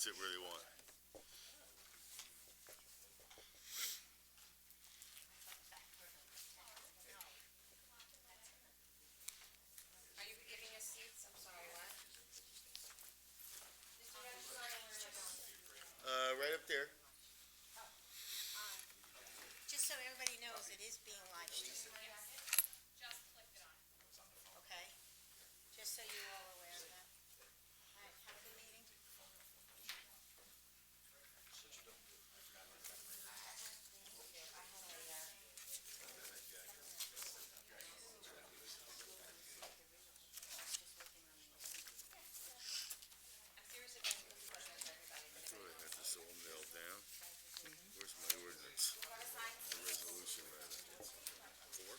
sit where they want. Are you giving us seats? I'm sorry, what? Right up there. Just so everybody knows, it is being live streamed, Just clicked it on. okay? Just so you're all aware of that. All right, have a good meeting. I'm serious about this question for everybody. I thought I had this all nailed down. Where's my ordinance? The resolution, rather. Four?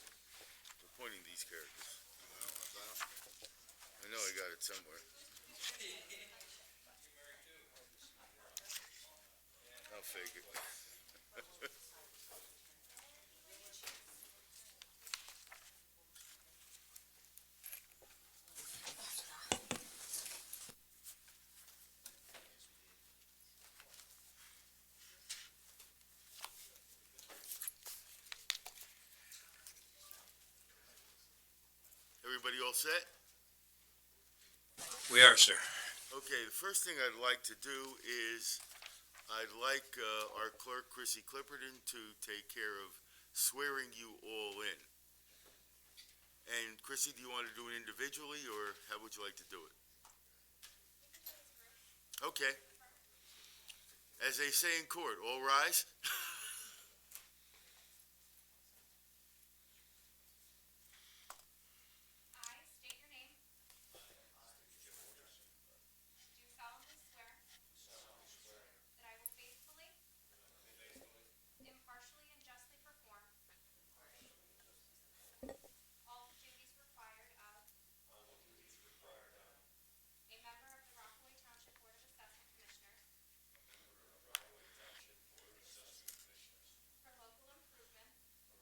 Appointing these characters. I know I got it somewhere. I'll fake it. Everybody all set? We are, sir. Okay, the first thing I'd like to do is I'd like our clerk, Chrissy Clipperton, to take care of swearing you all in. And Chrissy, do you want to do it individually, or how would you like to do it? Okay. As they say in court, all rise. I state your name. Do solemnly swear that I will faithfully, impartially, and justly perform all the duties required of a member of the Rockaway Township Board of Assessment Commissioners for local improvement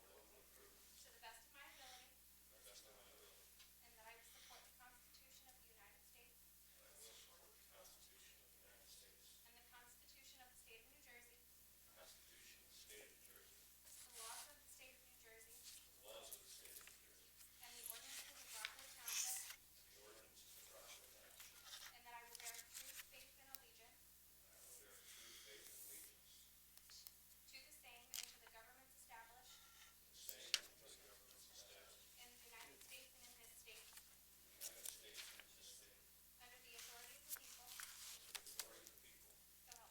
to the best of my ability, and that I will support the Constitution of the United States and the Constitution of the State of New Jersey, the laws of the State of New Jersey, and the ordinances of Rockaway Township, and that I will bear true faith and allegiance to the same and to the governments established in the United States and in this state, under the authority of the people, so help me God.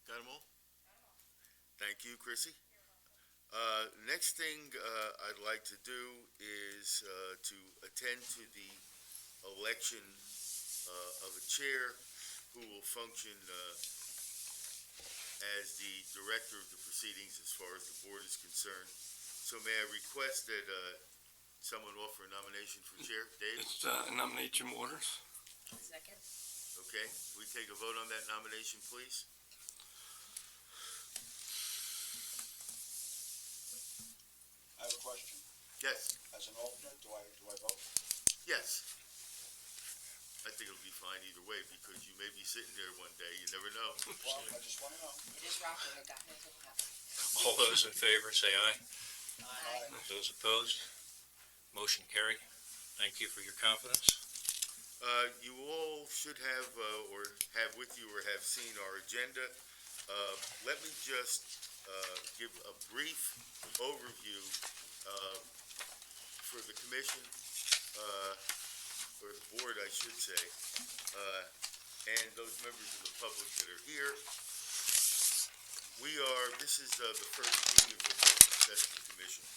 Got them all? Thank you, Chrissy. Next thing I'd like to do is to attend to the election of a chair who will function as the director of the proceedings as far as the board is concerned. So may I request that someone offer a nomination for chair? Dave? It's nominate Jim Waters. Second. Okay, we take a vote on that nomination, please. I have a question. Yes, As an alternate, do I vote? yes. I think it'll be fine either way, because you may be sitting there one day, you never know. Well, I just want to know. It is Rockaway, God knows what will happen. All those in favor say aye. Aye. Those opposed? Motion carried. Thank you for your confidence. You all should have, or have with you, or have seen our agenda. Let me just give a brief overview for the commission, or the board, I should say, and those members of the public that are here. This is the first meeting of the Board of Assessment Commissions.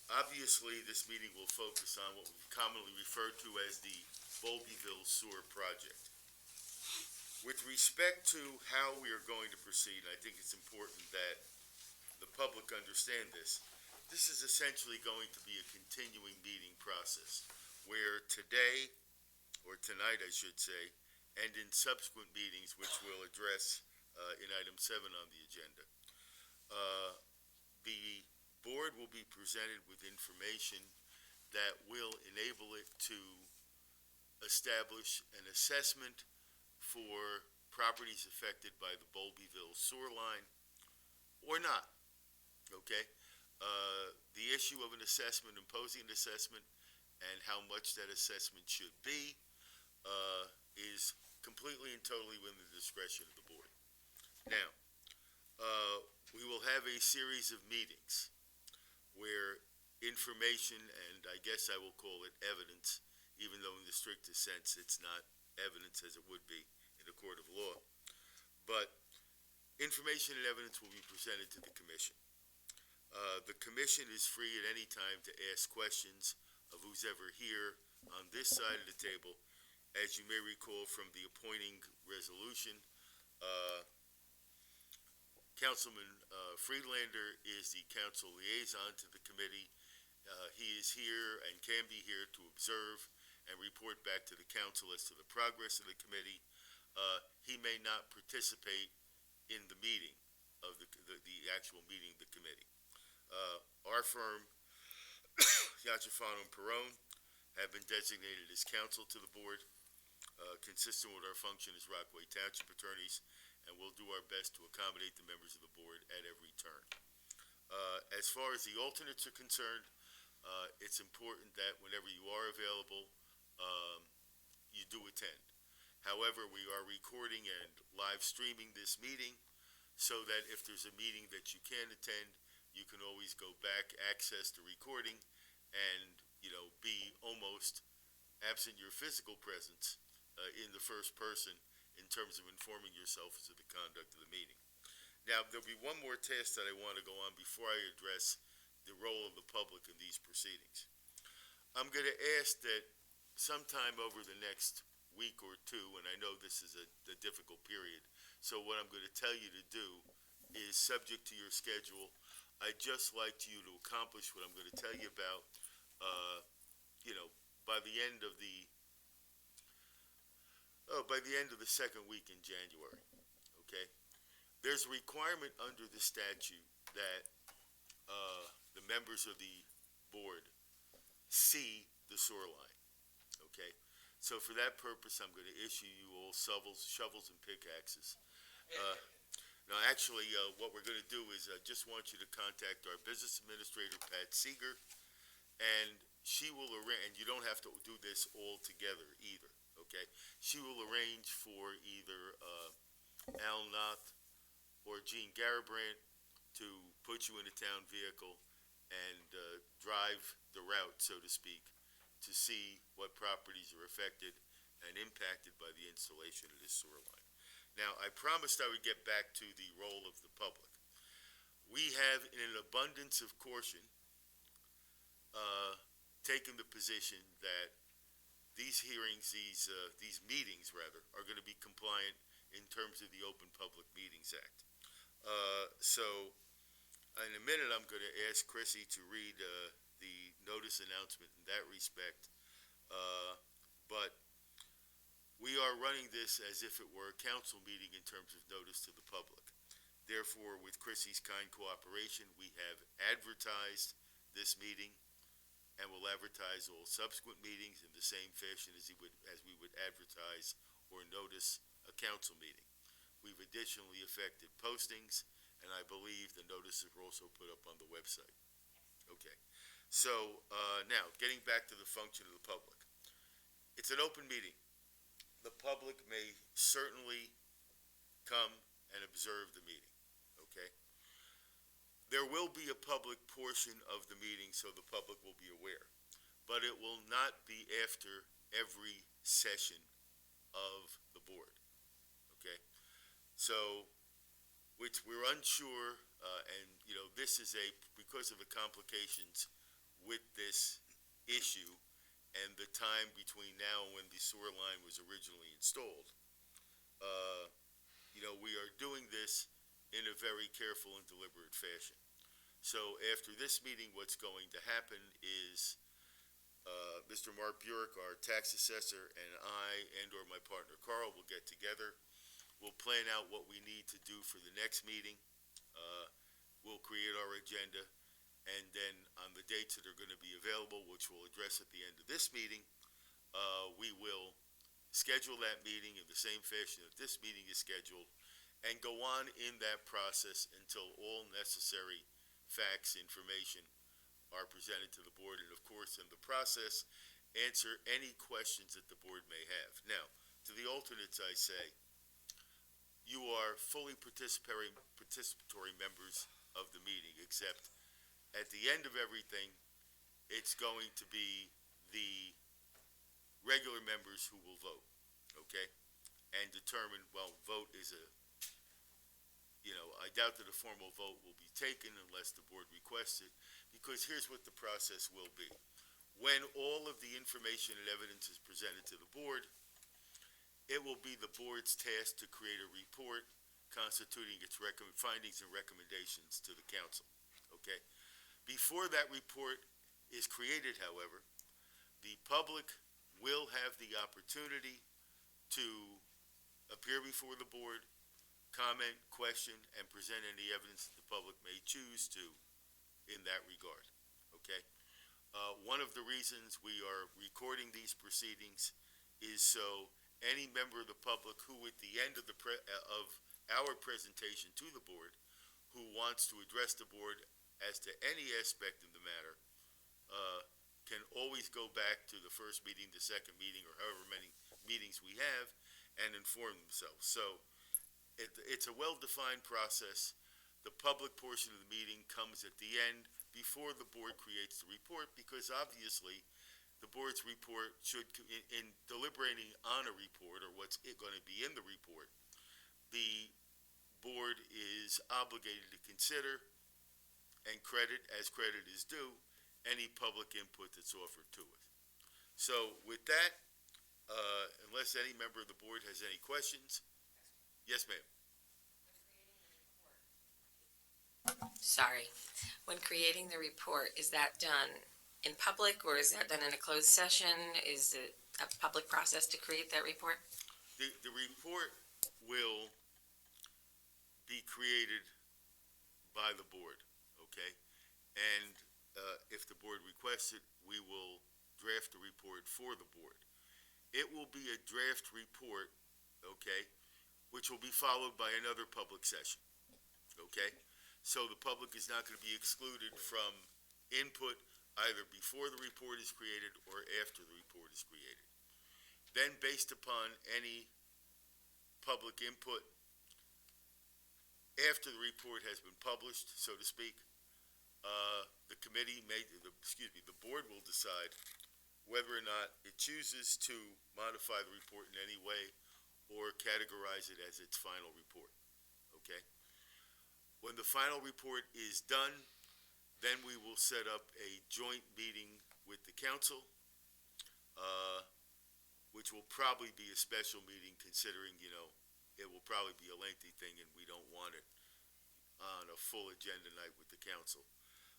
Obviously, this meeting will focus on what we commonly refer to as the Bowlbyville Sewer Project. With respect to how we are going to proceed, I think it's important that the public understand this. This is essentially going to be a continuing meeting process, where today, or tonight I should say, and in subsequent meetings, which we'll address in item 7 on the agenda, the board will be presented with information that will enable it to establish an assessment for properties affected by the Bowlbyville sewer line, or not, okay? The issue of an assessment, imposing an assessment, and how much that assessment should be is completely and totally within the discretion of the board. Now, we will have a series of meetings where information, and I guess I will call it evidence, even though in the strictest sense it's not evidence as it would be in a court of law, but information and evidence will be presented to the commission. The commission is free at any time to ask questions of who's ever here on this side of the table. As you may recall from the appointing resolution, Councilman Friedlander is the council liaison to the committee. He is here and can be here to observe and report back to the council as to the progress of the committee. He may not participate in the meeting of the actual meeting of the committee. Our firm, Yachafano and Perone, have been designated as counsel to the board, consistent with our function as Rockaway Township attorneys, and we'll do our best to accommodate the members of the board at every turn. As far as the alternates are concerned, it's important that whenever you are available, you do attend. However, we are recording and live streaming this meeting so that if there's a meeting that you can attend, you can always go back, access the recording, and, be almost absent your physical presence in the first person in terms of informing yourself as to the conduct of the meeting. Now, there'll be one more task that I want to go on before I address the role of the public in these proceedings. I'm going to ask that sometime over the next week or two, and I know this is a difficult period, so what I'm going to tell you to do is, subject to your schedule, I'd just like you to accomplish what I'm going to tell you about, by the end of the second week in January, okay? There's a requirement under the statute that the members of the board see the sewer line, okay? So for that purpose, I'm going to issue you all shovels and pickaxes. Now, actually, what we're going to do is I just want you to contact our business administrator, Pat Seeger, and she will arrange, and you don't have to do this all together either, okay? She will arrange for either Al Noth or Gene Garabrandt to put you in a town vehicle and drive the route, so to speak, to see what properties are affected and impacted by the installation of this sewer line. Now, I promised I would get back to the role of the public. We have, in an abundance of caution, taken the position that these hearings, these meetings, rather, are going to be compliant in terms of the Open Public Meetings Act. So, in a minute, I'm going to ask Chrissy to read the notice announcement in that respect, but we are running this as if it were a council meeting in terms of notice to the public. Therefore, with Chrissy's kind cooperation, we have advertised this meeting and will advertise all subsequent meetings in the same fashion as we would advertise or notice a council meeting. We've additionally effected postings, and I believe the notices are also put up on the website. Okay, so now, getting back to the function of the public. It's an open meeting. The public may certainly come and observe the meeting, okay? There will be a public portion of the meeting, so the public will be aware, but it will not be after every session of the board, okay? So, which we're unsure, and, you know, this is because of the complications with this issue and the time between now and when the sewer line was originally installed, you know, we are doing this in a very careful and deliberate fashion. So after this meeting, what's going to happen is Mr. Mark Burek, our tax assessor, and I and/or my partner Carl will get together. We'll plan out what we need to do for the next meeting. We'll create our agenda, and then on the dates that are going to be available, which we'll address at the end of this meeting, we will schedule that meeting in the same fashion that this meeting is scheduled, and go on in that process until all necessary facts, information are presented to the board, and of course, in the process, answer any questions that the board may have. Now, to the alternates, I say, you are fully participatory members of the meeting, except at the end of everything, it's going to be the regular members who will vote, okay? And determine, well, vote is I doubt that a formal vote will be taken unless the board requests it, because here's what the process will be. When all of the information and evidence is presented to the board, it will be the board's task to create a report constituting its findings and recommendations to the council, okay? Before that report is created, however, the public will have the opportunity to appear before the board, comment, question, and present any evidence that the public may choose to in that regard, okay? One of the reasons we are recording these proceedings is so any member of the public who, at the end of our presentation to the board, who wants to address the board as to any aspect of the matter, can always go back to the first meeting, the second meeting, or however many meetings we have, and inform themselves. So it's a well-defined process. The public portion of the meeting comes at the end before the board creates the report, because obviously the board's report should, in deliberating on a report or what's going to be in the report, the board is obligated to consider and credit, as credit is due, any public input that's offered to it. So with that, unless any member of the board has any questions. Yes, ma'am. Sorry. When creating the report, is that done in public or is that done in a closed session? Is it a public process to create that report? The report will be created by the board, okay? And if the board requests it, we will draft the report for the board. It will be a draft report, okay, which will be followed by another public session, okay? So the public is not going to be excluded from input either before the report is created or after the report is created. Then, based upon any public input, after the report has been published, so to speak, the board will decide whether or not it chooses to modify the report in any way or categorize it as its final report, okay? When the final report is done, then we will set up a joint meeting with the council, which will probably be a special meeting, considering, it will probably be a lengthy thing and we don't want it on a full agenda night with the council.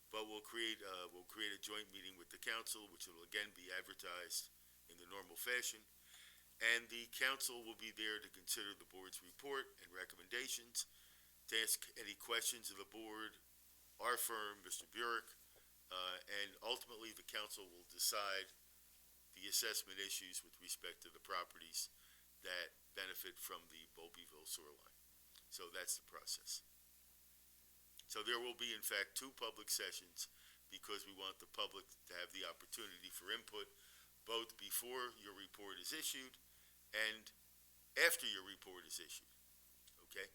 But we'll create a joint meeting with the council, which will again be advertised in the normal fashion. And the council will be there to consider the board's report and recommendations, to ask any questions of the board, our firm, Mr. Burek, and ultimately the council will decide the assessment issues with respect to the properties that benefit from the Bobbyville sewer line. So that's the process. So there will be, in fact, 2 public sessions, because we want the public to have the opportunity for input, both before your report is issued and after your report is issued, okay?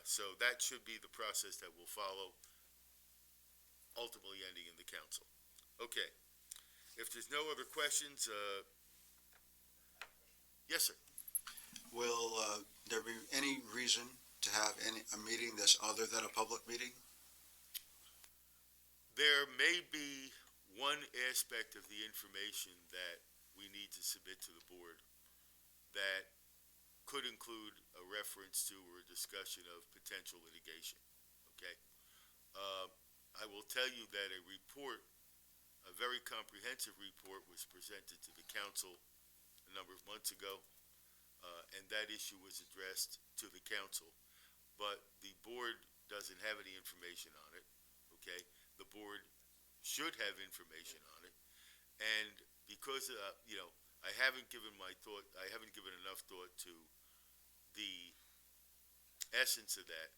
So that should be the process that will follow, ultimately ending in the council. Okay, if there's no other questions, yes, sir. Will there be any reason to have a meeting that's other than a public meeting? There may be one aspect of the information that we need to submit to the board that could include a reference to or a discussion of potential litigation, okay? I will tell you that a report, a very comprehensive report, was presented to the council a number of months ago, and that issue was addressed to the council, but the board doesn't have any information on it, okay? The board should have information on it, and because, I haven't given enough thought to the essence of that.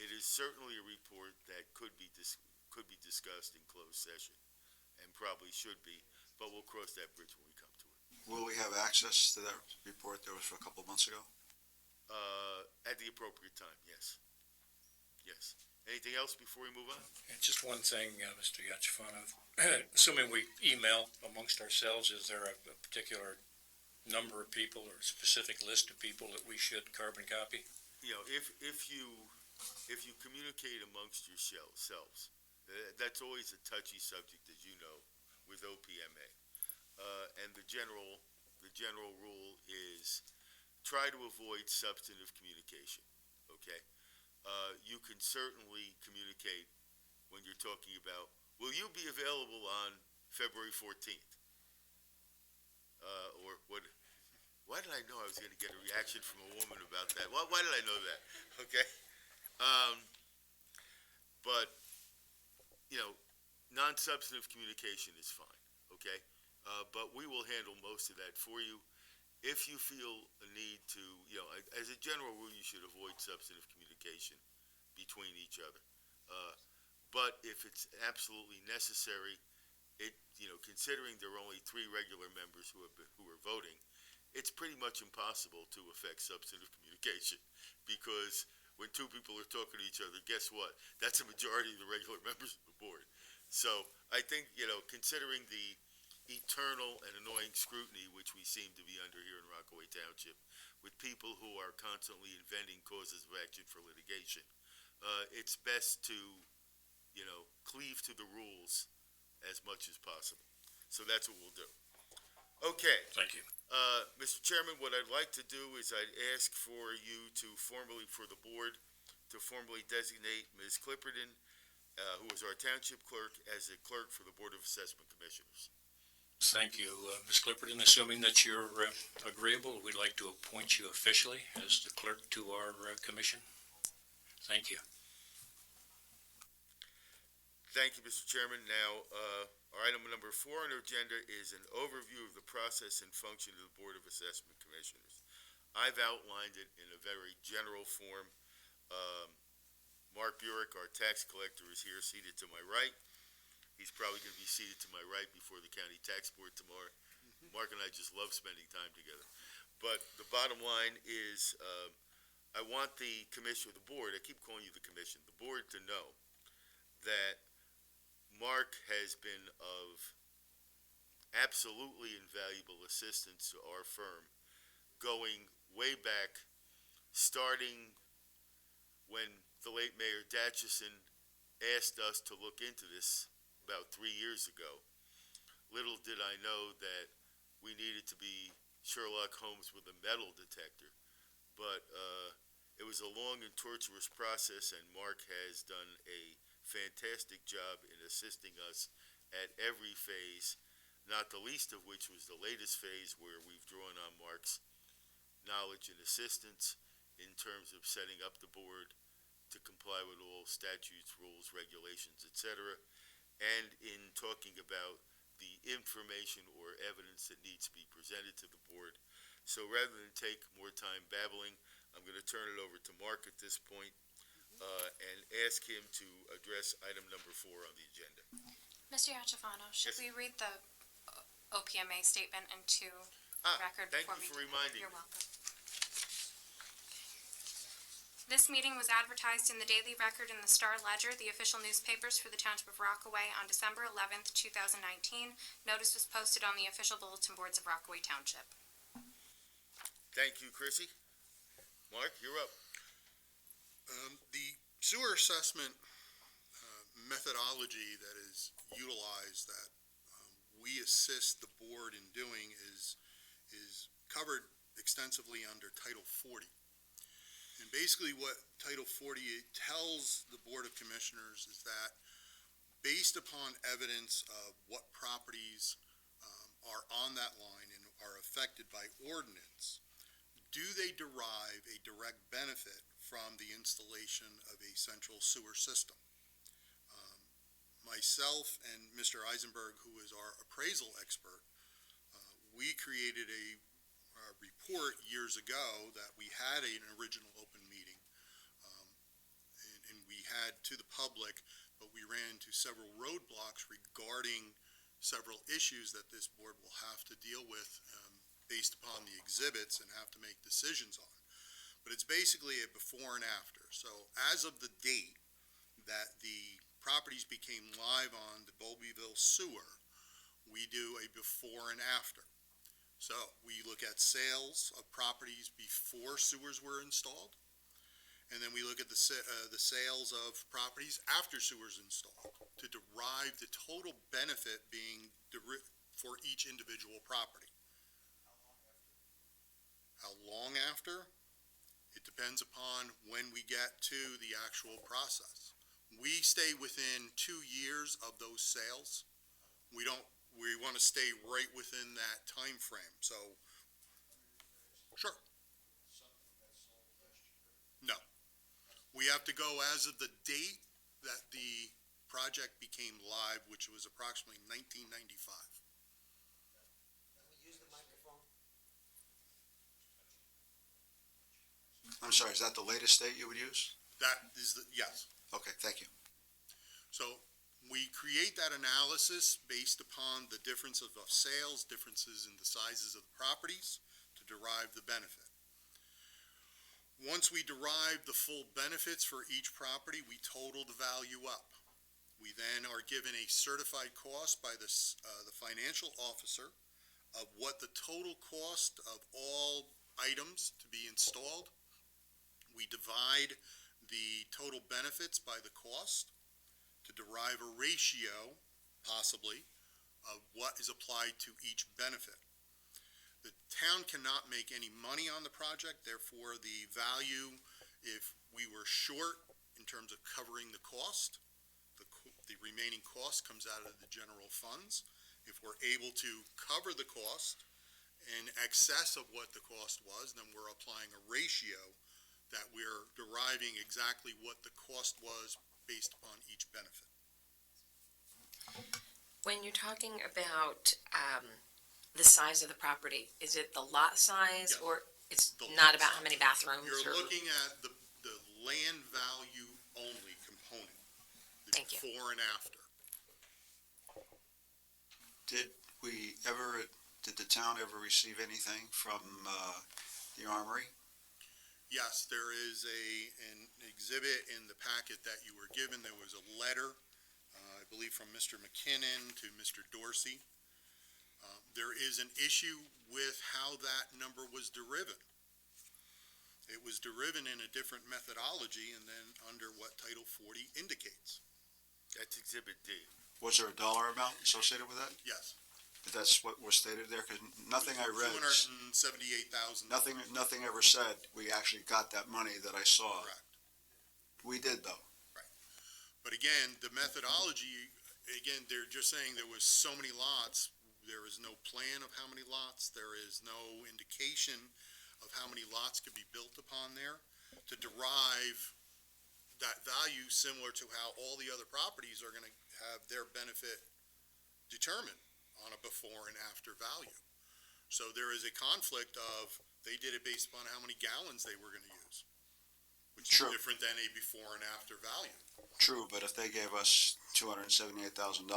It is certainly a report that could be discussed in closed session, and probably should be, but we'll cross that bridge when we come to it. Will we have access to that report that was from a couple of months ago? At the appropriate time, yes. Yes. Anything else before we move on? And just one thing, Mr. Yachifanov, assuming we email amongst ourselves, is there a particular number of people or specific list of people that we should carbon copy? If you communicate amongst yourselves, that's always a touchy subject, as you know, with OPMA. And the general rule is try to avoid substantive communication, okay? You can certainly communicate when you're talking about, will you be available on February 14th? Or what? Why did I know I was going to get a reaction from a woman about that? Why did I know that? Okay. But, non-substantive communication is fine, okay? But we will handle most of that for you. If you feel a need to, as a general rule, you should avoid substantive communication between each other. But if it's absolutely necessary, considering there are only 3 regular members who are voting, it's pretty much impossible to affect substantive communication, because when 2 people are talking to each other, guess what? That's a majority of the regular members of the board. So I think, considering the eternal and annoying scrutiny which we seem to be under here in Rockaway Township, with people who are constantly inventing causes of action for litigation, it's best to, cleave to the rules as much as possible. So that's what we'll do. Okay. Thank you. Mr. Chairman, what I'd like to do is I'd ask for you to for the board to formally designate Ms. Clipperton, who is our township clerk, as a clerk for the Board of Assessment Commissioners. Thank you, Ms. Clipperton. Assuming that you're agreeable, we'd like to appoint you officially as the clerk to our commission. Thank you. Thank you, Mr. Chairman. Now, our item number 4 on our agenda is an overview of the process and function of the Board of Assessment Commissioners. I've outlined it in a very general form. Mark Burek, our tax collector, is here seated to my right. He's probably going to be seated to my right before the county tax board tomorrow. Mark and I just love spending time together. But the bottom line is, I want the commission, the board, I keep calling you the commission, the board to know that Mark has been of absolutely invaluable assistance to our firm, going way back, starting when the late Mayor Datchison asked us to look into this about 3 years ago. Little did I know that we needed to be Sherlock Holmes with a metal detector, but it was a long and torturous process, and Mark has done a fantastic job in assisting us at every phase, not the least of which was the latest phase where we've drawn on Mark's knowledge and assistance in terms of setting up the board to comply with all statutes, rules, regulations, etc., and in talking about the information or evidence that needs to be presented to the board. So rather than take more time babbling, I'm going to turn it over to Mark at this point, and ask him to address item number 4 on the agenda. Mr. Yachafano, should Yes. we read the OPMA statement into record Thank before you we for do. reminding You're me. welcome. This meeting was advertised in the Daily Record and the Star Ledger, the official newspapers for the Township of Rockaway, on December 11th, 2019. Notice was posted on the official bulletin boards of Rockaway Township. Thank you, Chrissy. Mark, you're up. The sewer assessment methodology that is utilized, that we assist the board in doing, is covered extensively under Title 40. And basically what Title 40 tells the Board of Commissioners is that based upon evidence of what properties are on that line and are affected by ordinance, do they derive a direct benefit from the installation of a central sewer system? Myself and Mr. Eisenberg, who is our appraisal expert, we created a report years ago that we had an original open meeting, and we had to the public, but we ran into several roadblocks regarding several issues that this board will have to deal with based upon the exhibits and have to make decisions on. But it's basically a before and after. So as of the date that the properties became live on the Bowlbyville sewer, we do a before and after. So we look at sales of properties before sewers were installed, and then we look at the sales of properties after sewers installed to derive the total benefit being for each individual property. How long after? It depends upon when we get to the actual process. We stay within 2 years of those sales. We want to stay right within that time frame. So, sure. No. We have to go as of the date that the project became live, which was approximately 1995. I'm sorry, is that the latest date you would use? That is yes. Okay, thank you. So we create that analysis based upon the difference of sales, differences in the sizes of the properties to derive the benefit. Once we derive the full benefits for each property, we total the value up. We then are given a certified cost by the financial officer of what the total cost of all items to be installed. We divide the total benefits by the cost to derive a ratio, possibly, of what is applied to each benefit. The town cannot make any money on the project, therefore the value, if we were short in terms of covering the cost, the remaining cost comes out of the general funds. If we're able to cover the cost in excess of what the cost was, then we're applying a ratio that we're deriving exactly what the cost was based upon each benefit. When you're talking about the size of the property, is it the lot size? Yes. or it's The not lot about size. how many bathrooms? You're or- looking at the land value only component, the Thank you. before and after. Did the town ever receive anything from the Armory? Yes, there is an exhibit in the packet that you were given. There was a letter, I believe from Mr. McKinnon to Mr. Dorsey. There is an issue with how that number was deriven. It was deriven in a different methodology and then under what Title 40 indicates. That's Exhibit D. Was there a dollar amount associated with that? Yes. If that's what was stated there, because nothing I read, $278,000. nothing ever said we actually got that money that I saw. Correct. We did, though. But again, the methodology, again, they're just saying there was so many lots. There is no plan of how many lots. There is no indication of how many lots could be built upon there to derive that value similar to how all the other properties are going to have their benefit determined on a before and after value. So there is a conflict of, they did it based upon how many gallons they were going to use, which True. is different than a before and after value. True, but if they gave us $278,000,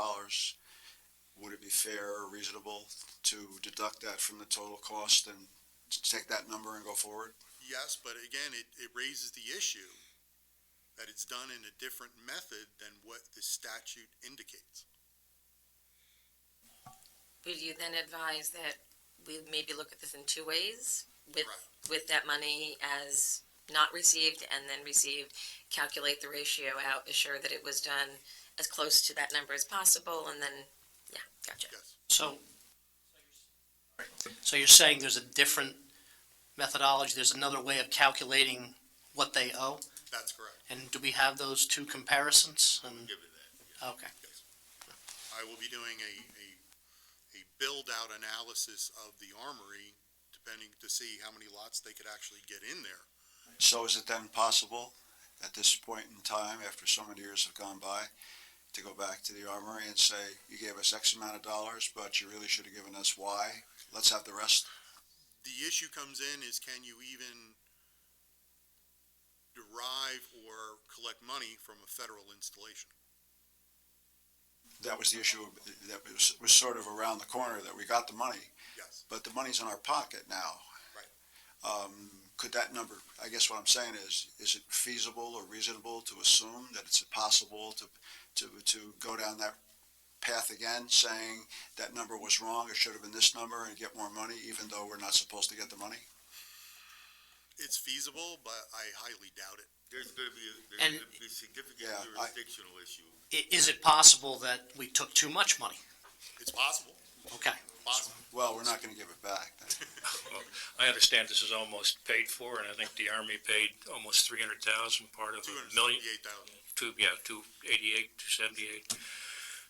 would it be fair or reasonable to deduct that from the total cost and take that number and go forward? Yes, but again, it raises the issue that it's done in a different method than what the statute indicates. Would you then advise that we maybe look at this in two ways? With, Right. with that money as not received and then received, calculate the ratio out, assure that it was done as close to that number as possible, and then, yeah, gotcha. Yes. So you're saying there's a different methodology, there's another way of calculating what they owe? That's correct. And do we have those two comparisons? And Given that. okay. I will be doing a build-out analysis of the armory, depending to see how many lots they could actually get in there. So is it then possible, at this point in time, after so many years have gone by, to go back to the armory and say, you gave us X amount of dollars, but you really should have given us Y? Let's have the rest? The issue comes in is, can you even derive or collect money from a federal installation? That was the issue, that was sort of around the corner, that we got the money, Yes. but the money's in our pocket now. Right. Could that number, I guess what I'm saying is it feasible or reasonable to assume that it's possible to go down that path again, saying that number was wrong, it should have been this number, and get more money, even though we're not supposed to get the money? It's feasible, but I highly doubt it. There's gonna And- be a significant Yeah, jurisdictional issue. Is it possible that we took too much money? It's possible. Okay. Possible. Well, we're not gonna give it back. I understand this is almost paid for, and I think the Army paid almost 300,000, part of a million, 278,000. 288, 278,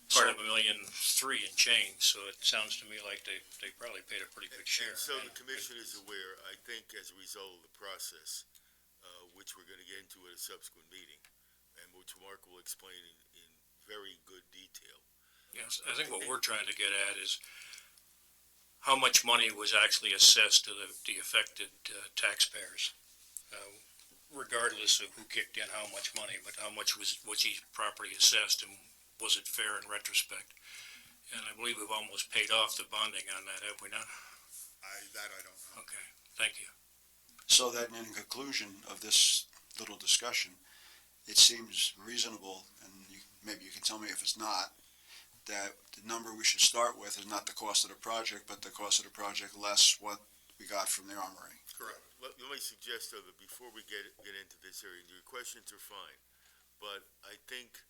part of $1,000,003 and change, so it sounds to me like they probably paid a pretty good share. And so the commission is aware, I think, as a result of the process, which we're gonna get into at a subsequent meeting, and which Mark will explain in very good detail. Yes, I think what we're trying to get at is how much money was actually assessed to the affected taxpayers, regardless of who kicked in how much money, but how much was each property assessed, and was it fair in retrospect? And I believe we've almost paid off the bonding on that, have we not? That I don't know. Okay, thank you. So that in conclusion of this little discussion, it seems reasonable, and maybe you can tell me if it's not, that the number we should start with is not the cost of the project, but the cost of the project less what we got from the armory. Correct. Let me suggest, though, that before we get into this area, your questions are fine, but I think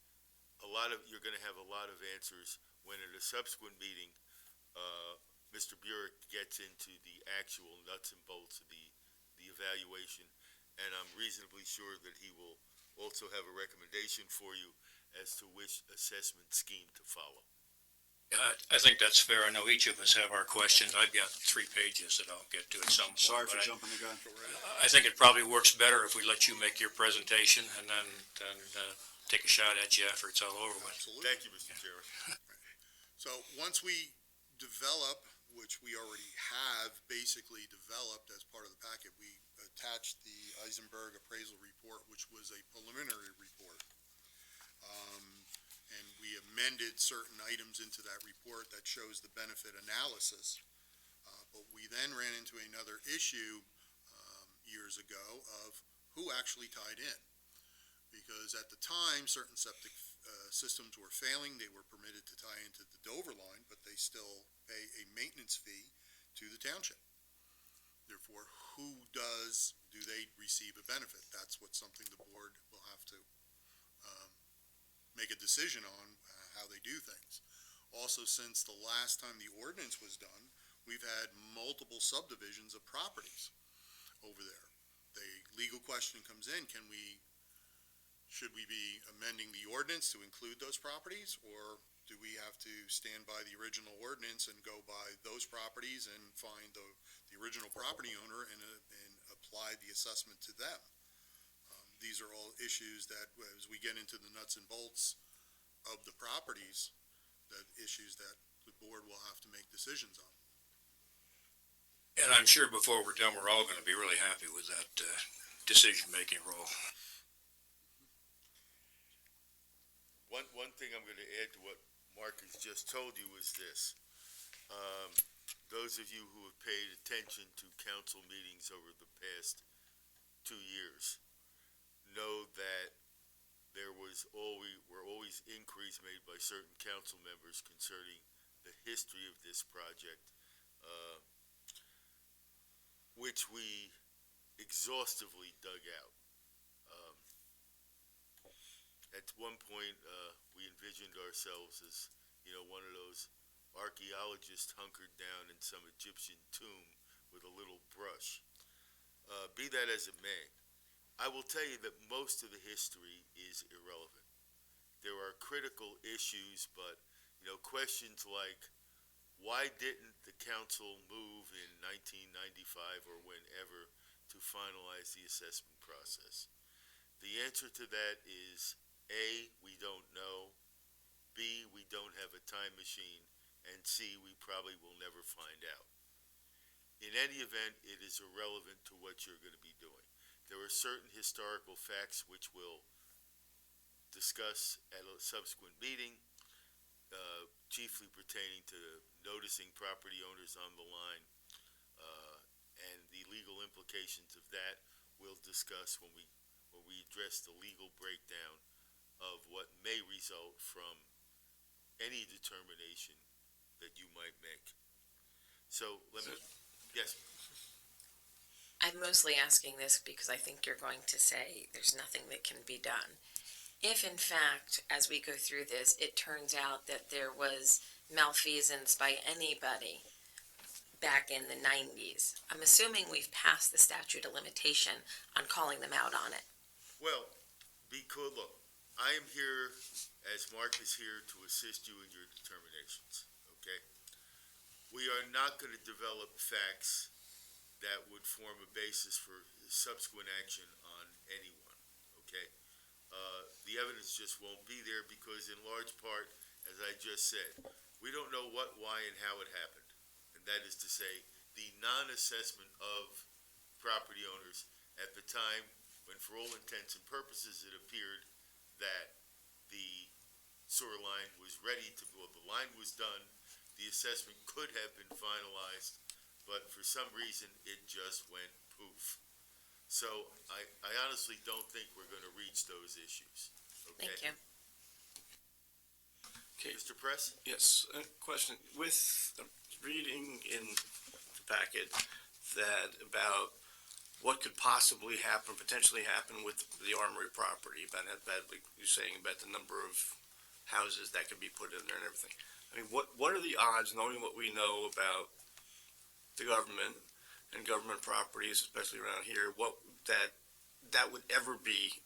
you're gonna have a lot of answers when at a subsequent meeting, Mr. Burek gets into the actual nuts and bolts of the evaluation, and I'm reasonably sure that he will also have a recommendation for you as to which assessment scheme to follow. I think that's fair. I know each of us have our questions. I've got 3 pages that I'll get to at some point. Sorry for but jumping the gun. I think it probably works better if we let you make your presentation and then take a shot at you after it's all over with. Absolutely. Thank you, Mr. Chairman. So once we develop, which we already have basically developed as part of the packet, we attached the Eisenberg appraisal report, which was a preliminary report. And we amended certain items into that report that shows the benefit analysis. But we then ran into another issue years ago of who actually tied in. Because at the time, certain septic systems were failing. They were permitted to tie into the Dover line, but they still pay a maintenance fee to the township. Therefore, do they receive a benefit? That's something the board will have to make a decision on how they do things. Also, since the last time the ordinance was done, we've had multiple subdivisions of properties over there. The legal question comes in, should we be amending the ordinance to include those properties, or do we have to stand by the original ordinance and go by those properties and find the original property owner and apply the assessment to them? These are all issues that, as we get into the nuts and bolts of the properties, issues that the board will have to make decisions on. And I'm sure before we're done, we're all going to be really happy with that decision-making role. One thing I'm gonna add to what Mark has just told you is this. Those of you who have paid attention to council meetings over the past 2 years know that were always inquiries made by certain council members concerning the history of this project, which we exhaustively dug out. At one point, we envisioned ourselves as, one of those archaeologists hunkered down in some Egyptian tomb with a little brush. Be that as it may, I will tell you that most of the history is irrelevant. There are critical issues, but, questions like, why didn't the council move in 1995 or whenever to finalize the assessment process? The answer to that is, A, we don't know, B, we don't have a time machine, and C, we probably will never find out. In any event, it is irrelevant to what you're going to be doing. There are certain historical facts which we'll discuss at a subsequent meeting, chiefly pertaining to noticing property owners on the line, and the legal implications of that we'll discuss when we address the legal breakdown of what may result from any determination that you might make. So, yes. I'm mostly asking this because I think you're going to say there's nothing that can be done. If in fact, as we go through this, it turns out that there was malfeasance by anybody back in the 90s, I'm assuming we've passed the statute of limitation on calling them out on it. Well, look, I am here, as Mark is here, to assist you in your determinations, okay? We are not going to develop facts that would form a basis for subsequent action on anyone, okay? The evidence just won't be there because in large part, as I just said, we don't know what, why, and how it happened. And that is to say, the non-assessment of property owners at the time when, for all intents and purposes, it appeared that the sewer line was ready to, well, the line was done, the assessment could have been finalized, but for some reason, it just went poof. So I honestly don't think we're going to reach those issues. Okay? Thank you. Okay. Mr. Press? Yes, a question. With reading in the packet that about what could possibly happen, potentially happen with the Armory property, about like you're saying about the number of houses that could be put in there and everything. I mean, what are the odds, knowing what we know about the government and government properties, especially around here, that would ever be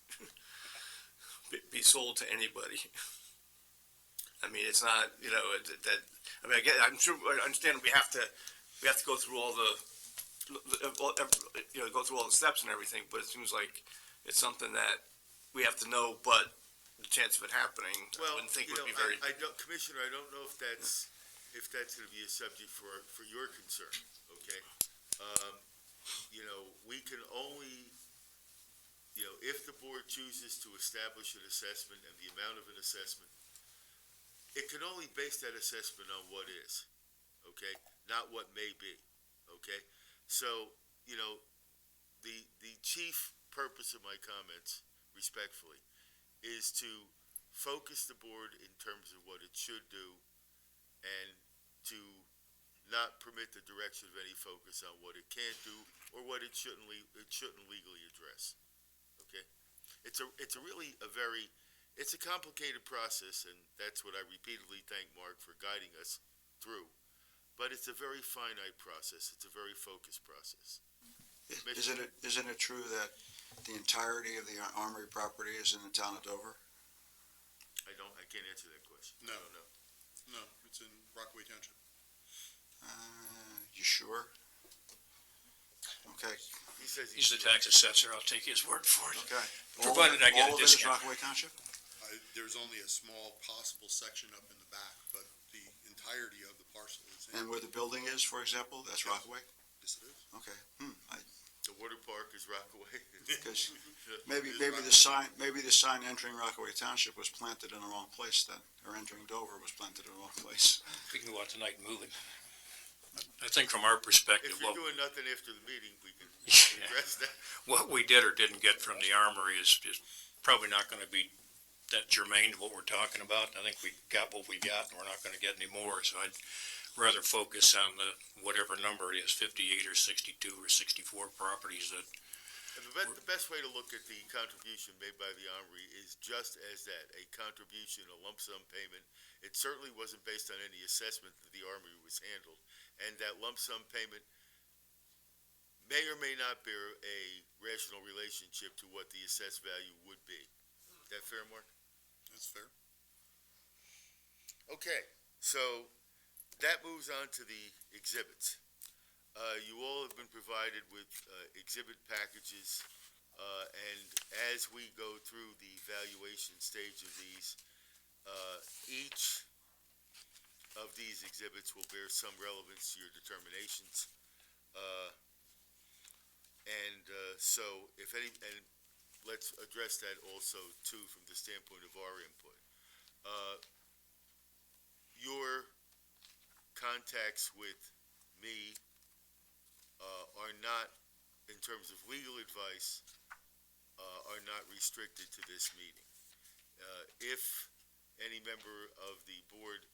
sold to anybody? I mean, it's not, I'm sure, I understand we have to go through all the go through all the steps and everything, but it seems like it's something that we have to know, but the chance of it happening, Well, I wouldn't think would be very. Commissioner, I don't know if that's going to be a subject for your concern, okay? We can only, if the board chooses to establish an assessment and the amount of an assessment, it can only base that assessment on what is, okay? Not what may be, okay? So, the chief purpose of my comments, respectfully, is to focus the board in terms of what it should do and to not permit the direction of any focus on what it can't do or what it shouldn't legally address, okay? It's a complicated process, and that's what I repeatedly thank Mark for guiding us through. But it's a very finite process. It's a very focused process. Isn't it true that the entirety of the Armory property is in the town of Dover? I can't answer that question. No. I don't know. No, it's in Rockaway Township. You sure? Okay, He says He's the tax assessor, I'll take his word for it. okay. Provided I get a All of it is discount. Rockaway Township? There's only a small possible section up in the back, but the entirety of the parcel is in. And where the building is, for example, that's Rockaway? Yes, it is. Okay. the water park is Rockaway. Because maybe the sign entering Rockaway Township was planted in the wrong place then, or entering Dover was planted in the wrong place. We can go out tonight and move it. I think from our perspective, If you're doing nothing after the meeting, we can Yeah. address that. what we did or didn't get from the Armory is probably not going to be that germane to what we're talking about. I think we got what we got, and we're not going to get any more. So I'd rather focus on the whatever number it is, 58 or 62 or 64 properties that. And the best way to look at the contribution made by the Armory is just as that, a contribution, a lump sum payment. It certainly wasn't based on any assessment that the Armory was handled, and that lump sum payment may or may not bear a rational relationship to what the assessed value would be. Is that fair, Mark? That's fair. Okay, so that moves on to the exhibits. You all have been provided with exhibit packages, and as we go through the evaluation stage of these, each of these exhibits will bear some relevance to your determinations. So if any, and let's address that also too from the standpoint of our input. Your contacts with me are not, in terms of legal advice, are not restricted to this meeting. If any member of the board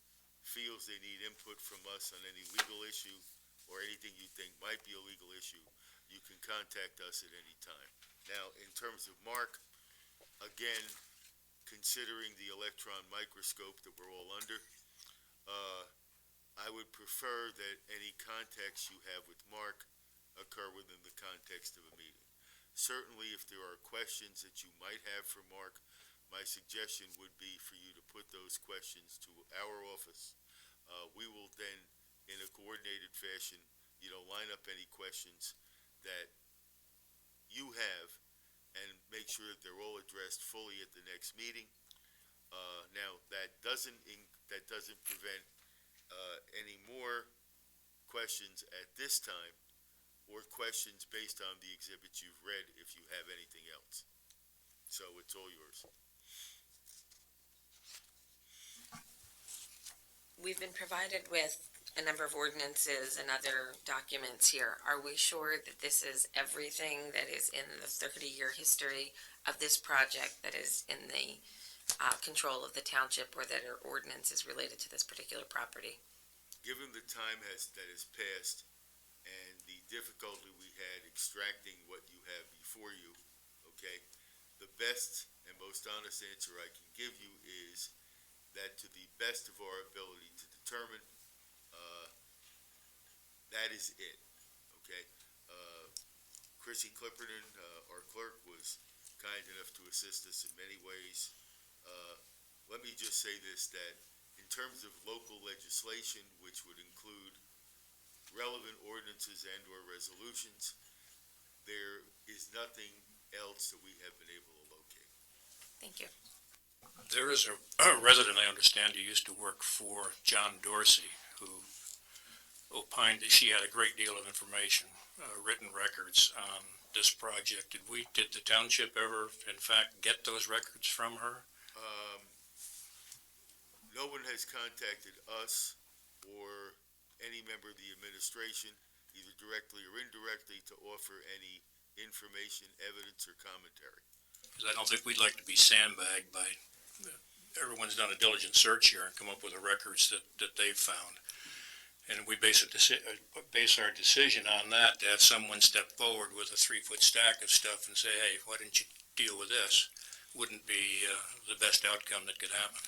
feels they need input from us on any legal issue or anything you think might be a legal issue, you can contact us at any time. Now, in terms of Mark, again, considering the electron microscope that we're all under, I would prefer that any contacts you have with Mark occur within the context of a meeting. Certainly, if there are questions that you might have for Mark, my suggestion would be for you to put those questions to our office. We will then, in a coordinated fashion, line up any questions that you have and make sure that they're all addressed fully at the next meeting. Now, that doesn't prevent any more questions at this time or questions based on the exhibits you've read if you have anything else. So it's all yours. We've been provided with a number of ordinances and other documents here. Are we sure that this is everything that is in the 30-year history of this project that is in the control of the township, or that are ordinances related to this particular property? Given the time that has passed and the difficulty we had extracting what you have before you, okay, the best and most honest answer I can give you is that to the best of our ability to determine, that is it, okay? Chrissy Clipperton, our clerk, was kind enough to assist us in many ways. Let me just say this, that in terms of local legislation, which would include relevant ordinances and or resolutions, there is nothing else that we have been able to locate. Thank you. There is a resident, I understand, who used to work for John Dorsey, who opined that she had a great deal of information, written records on this project. Did the township ever, in fact, get those records from her? No one has contacted us or any member of the administration, either directly or indirectly, to offer any information, evidence, or commentary. Because I don't think we'd like to be sandbagged by, everyone's done a diligent search here and come up with the records that they've found. And we base our decision on that, to have someone step forward with a 3-foot stack of stuff and say, hey, why didn't you deal with this? Wouldn't be the best outcome that could happen.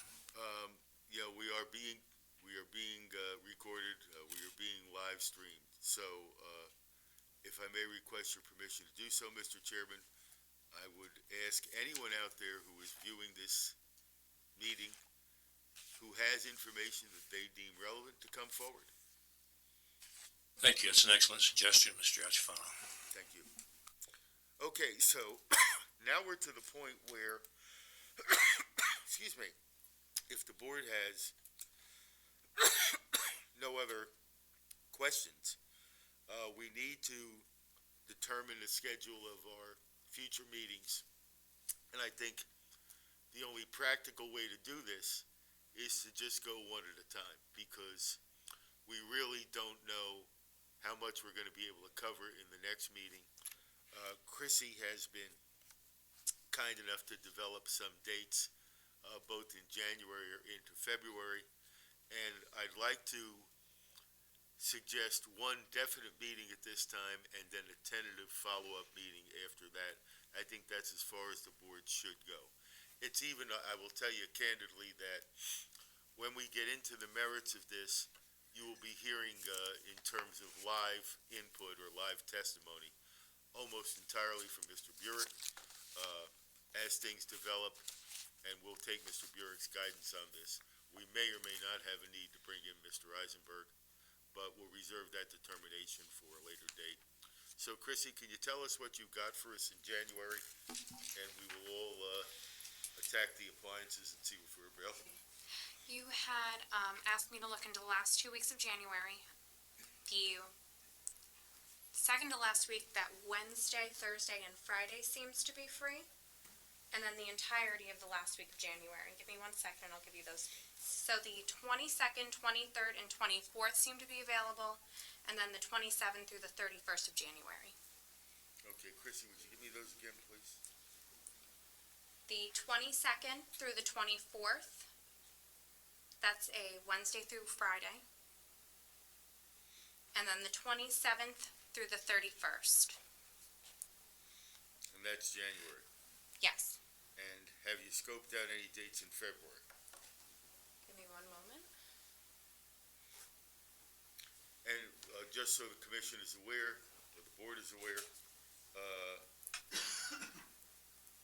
We are being recorded, we are being live streamed. So, if I may request your permission to do so, Mr. Chairman, I would ask anyone out there who is viewing this meeting who has information that they deem relevant to come forward. Thank you. It's an excellent suggestion, Mr. Giacofano. Thank you. Okay, so now we're to the point where, excuse me, if the board has no other questions, we need to determine determine the schedule of our future meetings. And I think the only practical way to do this is to just go one at a time, because we really don't know how much we're going to be able to cover in the next meeting. Chrissy has been kind enough to develop some dates, both in January or into February, and I'd like to suggest one definite meeting at this time and then a tentative follow-up meeting after that. I think that's as far as the board should go. It's even, I will tell you candidly that when we get into the merits of this, you will be hearing, in terms of live input or live testimony, almost entirely from Mr. Burek, as things develop, and we'll take Mr. Burek's guidance on this. We may or may not have a need to bring in Mr. Eisenberg, but we'll reserve that determination for a later date. So Chrissy, can you tell us what you've got for us in January? And we will all attack the appliances and see if we're available. You had asked me to look into the last 2 weeks of January. The second to last week, that Wednesday, Thursday, and Friday seems to be free. And then the entirety of the last week of January. Give me 1 second and I'll give you those. So the 22nd, 23rd, and 24th seem to be available. And then the 27th through the 31st of January. Okay, Chrissy, would you give me those again, please? The 22nd through the 24th. That's a Wednesday through Friday. And then the 27th through the 31st. And that's January. Yes. And have you scoped out any dates in February? Give me 1 moment. And just so the commission is aware, or the board is aware,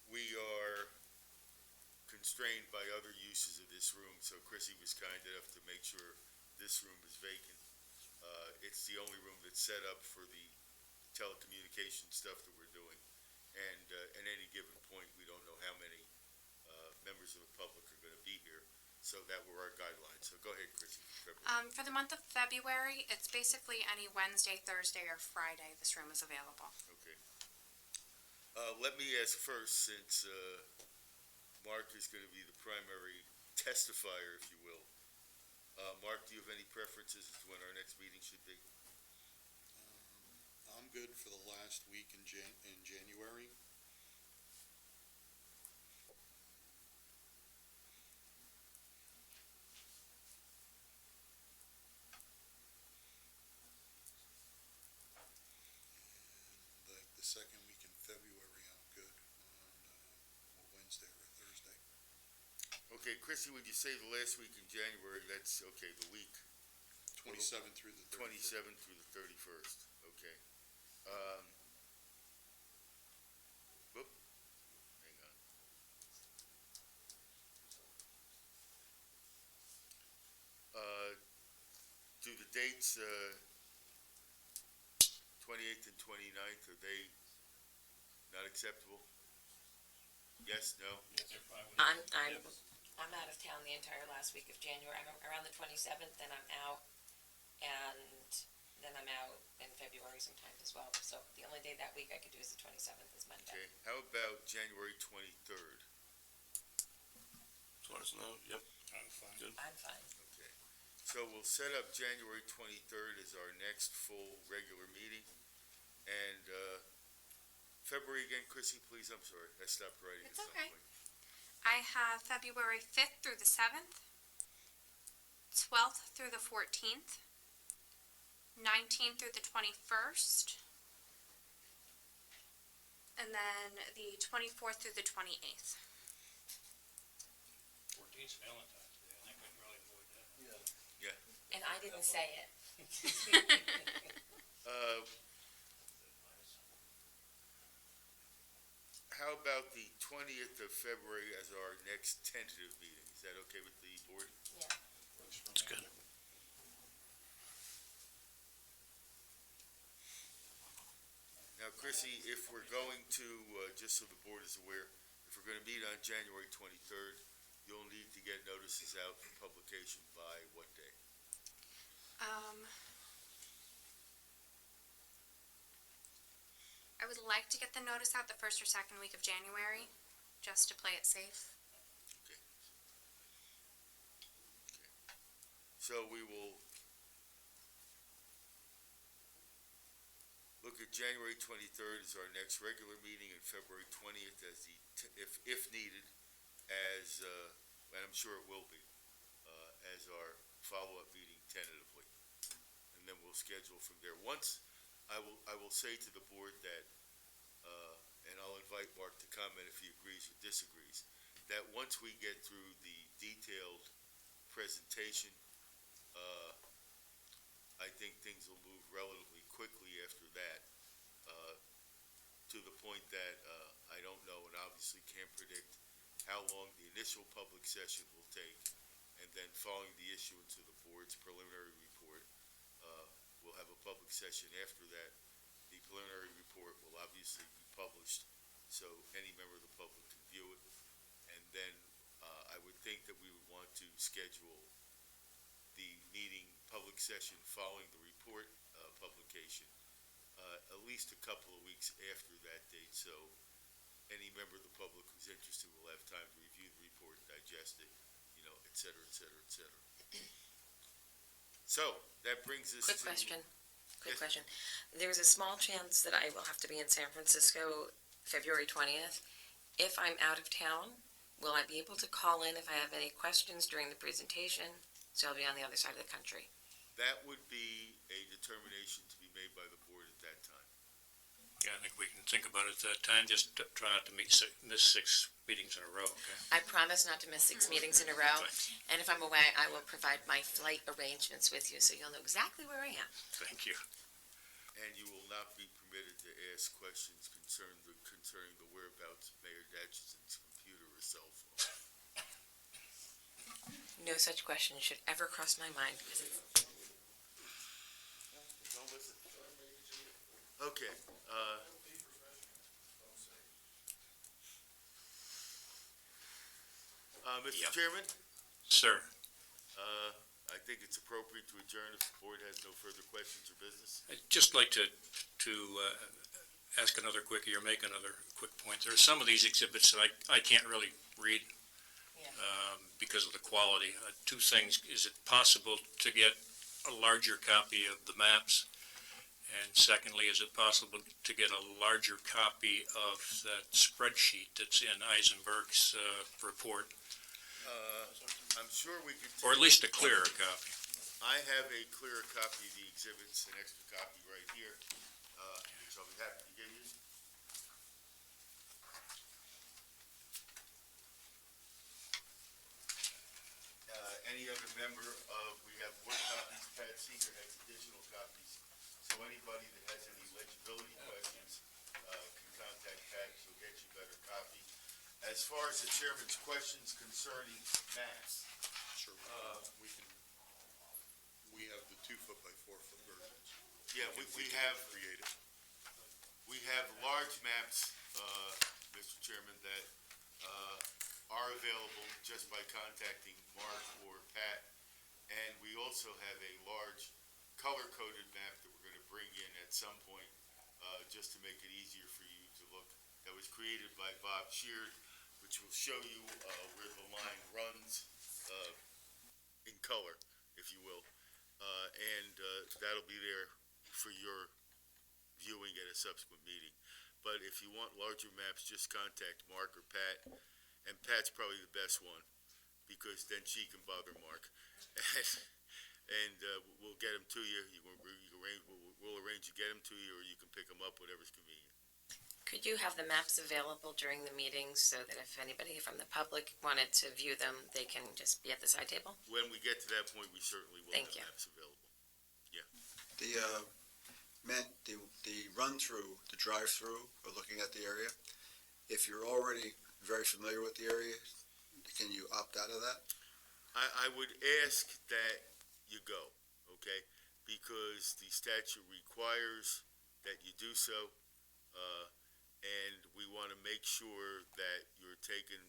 we are constrained by other uses of this room, so Chrissy was kind enough to make sure this room is vacant. It's the only room that's set up for the telecommunication stuff that we're doing. And at any given point, we don't know how many members of the public are going to be here, so that were our guidelines. So go ahead, Chrissy. February. For the month of February, it's basically any Wednesday, Thursday, or Friday this room is available. Okay. Let me ask first, since Mark is going to be the primary testifier, if you will. Mark, do you have any preferences as to when our next meeting should be? I'm good for the last week in January. And the second week in February, I'm good on a Wednesday or a Thursday. Okay, Chrissy, would you say the last week in January, that's, okay, the week 27th through the 31st. 27th through the 31st, okay. Whoop, hang on. Do the dates, 28th and 29th, are they not acceptable? Yes, no? I'm out of town the entire last week of January. I'm around the 27th, then I'm out, and then I'm out in February sometimes as well. So the only day that week I could do is the 27th, is Monday. Okay, how about January 23rd? As far as no, yep. I'm fine. Good. I'm fine. Okay, so we'll set up January 23rd as our next full regular meeting. And February again, Chrissy, please, I'm sorry, I stopped writing at It's some okay. point. I have February 5th through the 7th, 12th through the 14th, 19th through the 21st, and then the 24th through the 28th. 14th's Valentine's Day, I think we can really avoid that. And I didn't say it. How about the 20th of February as our next tentative meeting? Is that okay with the board? Yeah. It's good. Now, Chrissy, if we're going to, just so the board is aware, if we're going to meet on January 23rd, you'll need to get notices out for publication by what day? I would like to get the notice out the first or second week of January, just to play it safe. So we will look at January 23rd as our next regular meeting, and February 20th as the, if needed, as, and I'm sure it will be, as our follow-up meeting tentatively. And then we'll schedule from there. Once, I will say to the board that, and I'll invite Mark to comment if he agrees or disagrees, that once we get through the detailed presentation, I think things will move relatively quickly after that, to the point that I don't know and obviously can't predict how long the initial public session will take, and then following the issuance of the board's preliminary report, we'll have a public session after that. The preliminary report will obviously be published, so any member of the public can view it, and then I would think that we would want to schedule the meeting public session following the report publication, at least a couple of weeks after that date, so any member of the public who's interested will have time to review the report, digest it, et cetera, et cetera, et cetera. So, that brings us to... Quick Yes. question. There's a small chance that I will have to be in San Francisco February 20th. If I'm out of town, will I be able to call in if I have any questions during the presentation? So I'll be on the other side of the country. That would be a determination to be made by the board at that time. Yeah, I think we can think about it at that time, just try not to miss 6 meetings in a row, okay? I promise not to miss 6 meetings in a row. And if I'm away, I will provide my flight arrangements with you, so you'll know exactly where I am. Thank you. And you will not be permitted to ask questions concerning the whereabouts of Mayor Datchison's computer or cell phone. No such question should ever cross my mind, because it's Don't listen. Okay, Mr. Yep. Chairman, Sir, I think it's appropriate to adjourn if the board has no further questions or business. I'd just like to ask another quick, or make another quick point. There are some of these exhibits that I can't really read because of the quality. 2 things. Is it possible to get a larger copy of the maps? And secondly, is it possible to get a larger copy of that spreadsheet that's in Eisenberg's report? I'm sure we could... Or at least a clearer copy? I have a clear copy of the exhibits, an extra copy right here, which I'll be happy to give you. Any other member of, we have more copies, Pat Seeger has additional copies, so anybody that has any legibility questions can contact Pat, she'll get you a better copy. As far as the chairman's questions concerning maps, Sure. We have the 2-foot by 4-foot versions. yeah, we have large maps, Mr. Chairman, that are available just by contacting Mark or Pat. And we also have a large color-coded map that we're going to bring in at some point, just to make it easier for you to look, that was created by Bob Sheard, which will show you where the line runs in color, if you will. And that'll be there for your viewing at a subsequent meeting. But if you want larger maps, just contact Mark or Pat, and Pat's probably the best one, because then she can bother Mark. And we'll get them to you. We'll arrange to get them to you, or you can pick them up, whatever's convenient. Could you have the maps available during the meetings so that if anybody from the public wanted to view them, they can just be at the side table? When we get to that point, we certainly will Thank have you. maps available. The run-through, the drive-through, or looking at the area, if you're already very familiar with the area, can you opt out of that? I would ask that you go, okay? Because the statute requires that you do so, and we want to make sure that you're taken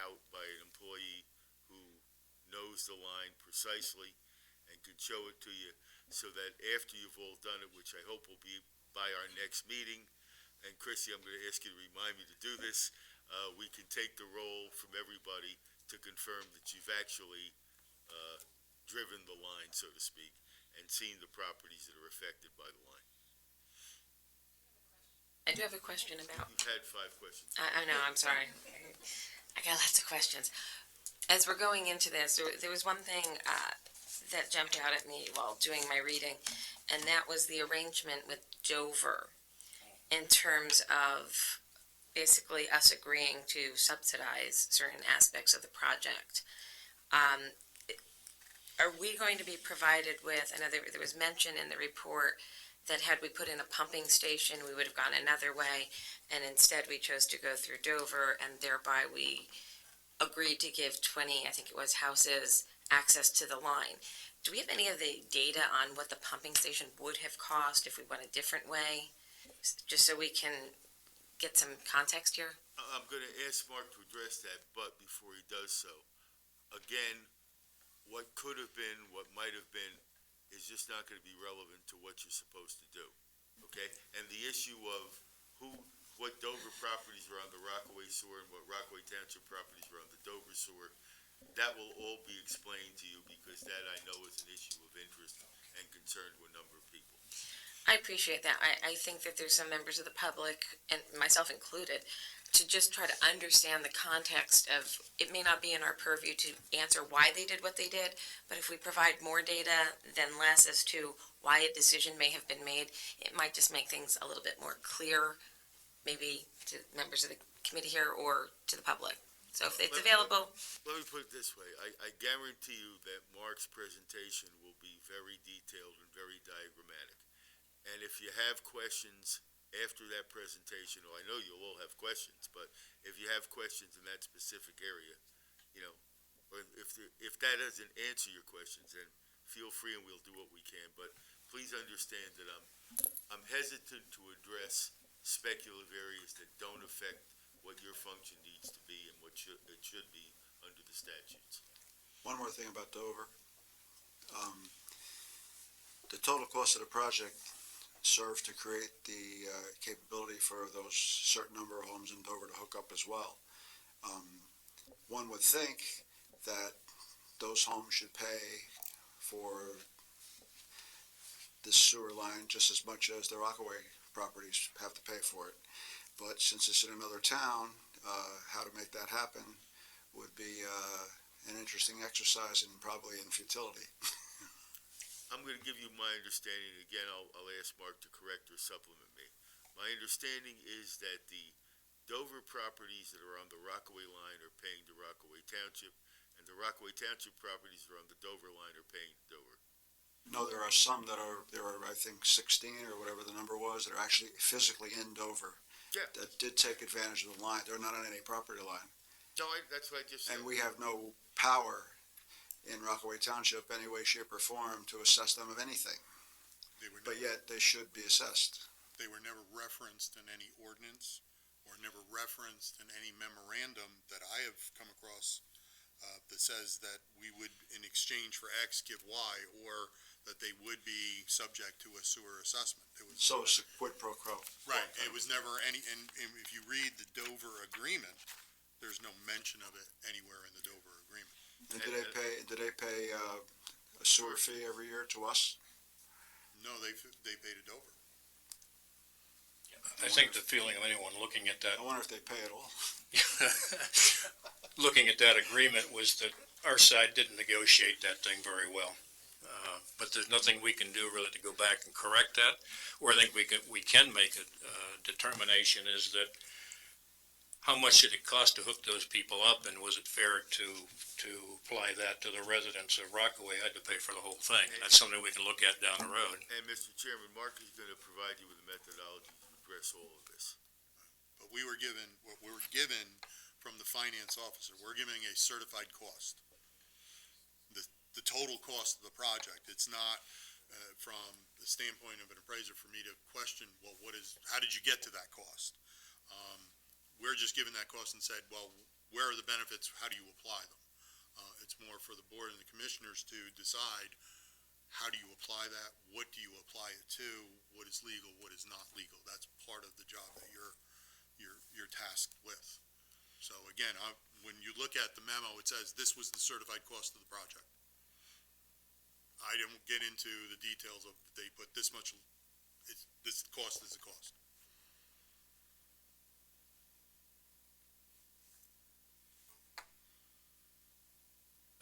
out by an employee who knows the line precisely and can show it to you, so that after you've all done it, which I hope will be by our next meeting, and Chrissy, I'm going to ask you to remind me to do this, we can take the roll from everybody to confirm that you've actually driven the line, so to speak, and seen the properties that are affected by the line. I do have a question about, You've had 5 questions. I know, I'm sorry. I got lots of questions. As we're going into this, there was one thing that jumped out at me while doing my reading, and that was the arrangement with Dover in terms of basically us agreeing to subsidize certain aspects of the project. Are we going to be provided with, I know there was mention in the report that had we put in a pumping station, we would have gone another way, and instead we chose to go through Dover, and thereby we agreed to give 20, I think it was, houses access to the line. Do we have any of the data on what the pumping station would have cost if we went a different way? Just so we can get some context here? I'm going to ask Mark to address that, but before he does so, again, what could have been, what might have been, is just not going to be relevant to what you're supposed to do, okay? And the issue of what Dover properties are on the Rockaway sewer and what Rockaway Township properties are on the Dover sewer, that will all be explained to you, because that, I know, is an issue of interest and concern to a number of people. I appreciate that. I think that there's some members of the public, and myself included, to just try to understand the context of, it may not be in our purview to answer why they did what they did, but if we provide more data than less as to why a decision may have been made, it might just make things a little bit more clear, maybe to members of the committee here or to the public. So if it's available. Let me put it this way. I guarantee you that Mark's presentation will be very detailed and very diagrammatic. And if you have questions after that presentation, I know you'll all have questions, but if you have questions in that specific area, or if that doesn't answer your questions, then feel free and we'll do what we can. But please understand that I'm hesitant to address speculative areas that don't affect what your function needs to be and what it should be under the statutes. One more thing about Dover. The total cost of the project served to create the capability for those certain number of homes in Dover to hook up as well. One would think that those homes should pay for this sewer line just as much as the Rockaway properties have to pay for it. But since it's in another town, how to make that happen would be an interesting exercise and probably in futility. I'm going to give you my understanding. Again, I'll ask Mark to correct or supplement me. My understanding is that the Dover properties that are on the Rockaway line are paying to Rockaway Township, and the Rockaway Township properties that are on the Dover line are paying to Dover. No, there are some there are, I think, 16 or whatever the number was, that are actually physically in Dover. Yeah. That did take advantage of the line. They're not on any property line. No, that's what I just said. And we have no power in Rockaway Township, any way, shape, or form, to assess them of anything. But yet, they should be assessed. They were never referenced in any ordinance or never referenced in any memorandum that I have come across that says that we would, in exchange for X, give Y, or that they would be subject to a sewer assessment. So it's a quid pro quo. Right. It was never any, and if you read the Dover agreement, there's no mention of it anywhere in the Dover agreement. And did they pay a sewer fee every year to us? No, they paid it Dover. I think the feeling of anyone looking at that, I wonder if they pay at all. looking at that agreement was that our side didn't negotiate that thing very well. But there's nothing we can do really to go back and correct that, or I think we can make a determination is that how much did it cost to hook those people up, and was it fair to apply that to the residents of Rockaway had to pay for the whole thing? That's something we can look at down the road. And Mr. Chairman, Mark is going to provide you with a methodology to address all of this. But we were given from the finance officer. We're giving a certified cost. The total cost of the project. It's not from the standpoint of an appraiser for me to question, well, how did you get to that cost? We're just given that cost and said, well, where are the benefits? How do you apply them? It's more for the board and the commissioners to decide, how do you apply that? What do you apply it to? What is legal? What is not legal? That's part of the job that you're tasked with. So again, when you look at the memo, it says this was the certified cost of the project. I didn't get into the details of, they put this much, this cost is the cost.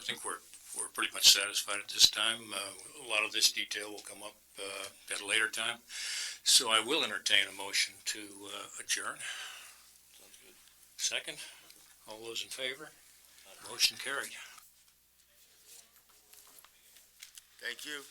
I think we're pretty much satisfied at this time. A lot of this detail will come up at a later time. So I will entertain a motion to adjourn. Sounds good. Second, all those in favor? Motion carried. Thank you.